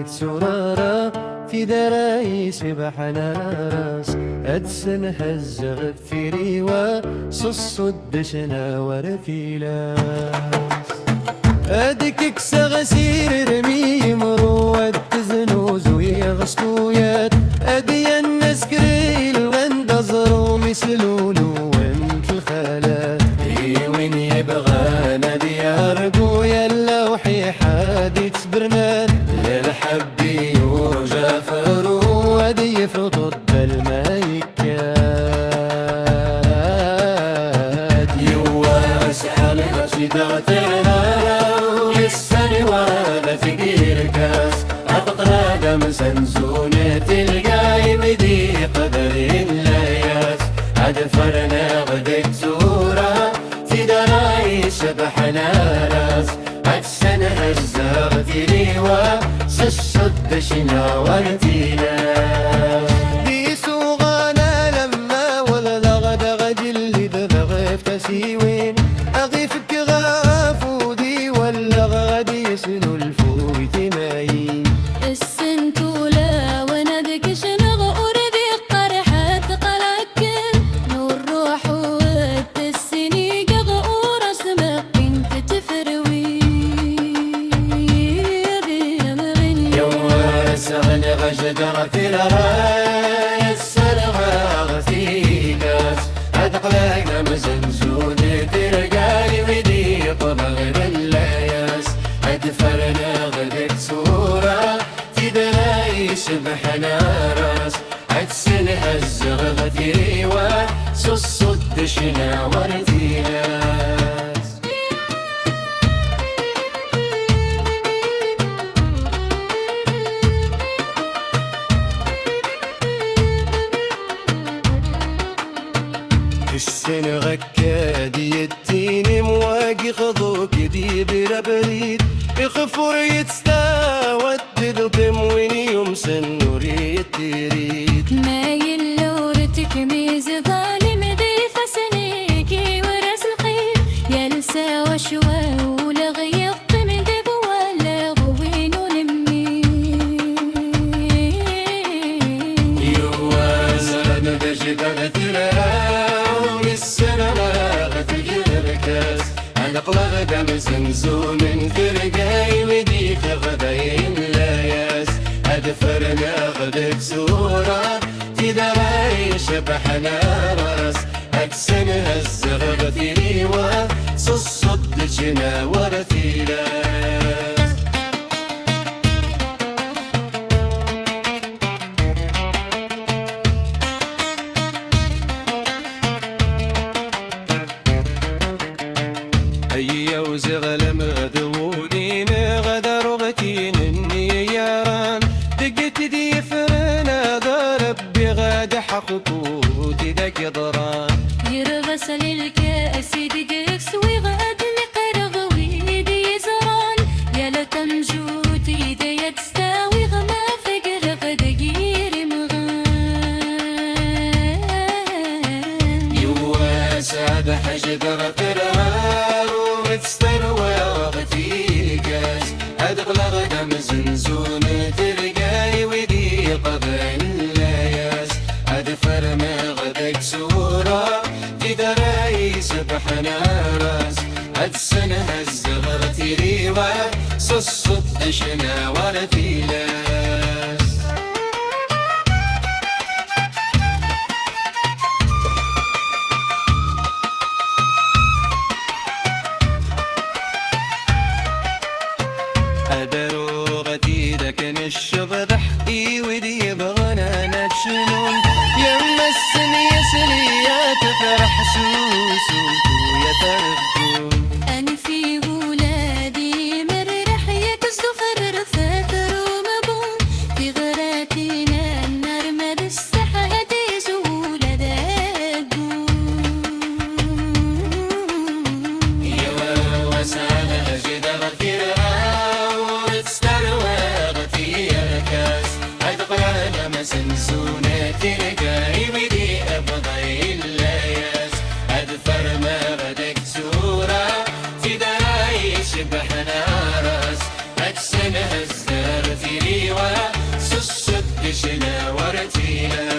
وديت سرارة في دراي سبحنا راس أدسن هزغ في ريوا صص الدشنا ورفيلاس أدك كسغ سير رمي مروة تزنوز ويغسطويات أدي الناس كريل واندزروا مسلولو وانت الخالات وين يبغانا ديار قويا اللوحي حادي تسبرنا للحبي يرجى فرو ودي يفرط بالميكات يواس حالك شدغتنا يسني وانا في كاس أقطرا دم سنزونة القايم دي قدر اللياس أدفرنا غدك زورا في دراي سبحنا راس أجسن هزاغتي ريوا سسد شنا ورتينا دي سوغانا لما ولا لغد غجل اللي دغغف تسيوين أغيفك غافودي ولا غادي يسنو الفوت ماين السنتولا وندك شنغ أردي قرحة قلقن نور روح والتسني قغور اسمك بنت تفروي يوم سغن غشجرة الراي السرغة في كاس أدقلقنا مزنزونة ترقالي ودي طبغ اللياس أدفرنا غدك صورة في دراي سبحنا راس أجسن هزغغة ريوا سصد دشنا ورثيلاس السن غكادي التين مواقي خضوك دي بلا بريد يخفر يتستاوى الدلقم وين يمسن نوري تريد ما يلورتك ميز ظالم ذي فسنيكي ورس الخير يلسى وشوى ولغي الطم ذب ولا غوين ولمي يوازن بجدل تلاو السنة لاغت الكاس أنقلغ دم زنزون فرقاي وديك غداين لاياس أدفرنا غدك سورة في دراي شبحنا راس أكسن هزغغت ريوا صصد جنا ورثيلاس هيا وزغلم غدوودين غدا رغتين النياران دقت دي فرنا ضرب بغاد حقوتي ذاك ضران يرغسل الكأس دقك سوي غاد نقرغ ويدي زران يا لا تمجوت إيديا تستاوي غما فقر غدقير مغان يواس هذا حجدر قرار ومتستروى وغتي كاس أدغلغ دم زنزون ترقاي ودي قبل اللياس أدفر ما غدك سورة في دراي سبحنا راس أدسن هزغرت ريوا صصد أشنا ورثيلاس أدروغتي دكن الشبح ودي يبغانا نتشنون يمسن يسلي يا تفرح سوسو يا ترفون أنا في ولادي مرح يكسو فرث ثروم رتينا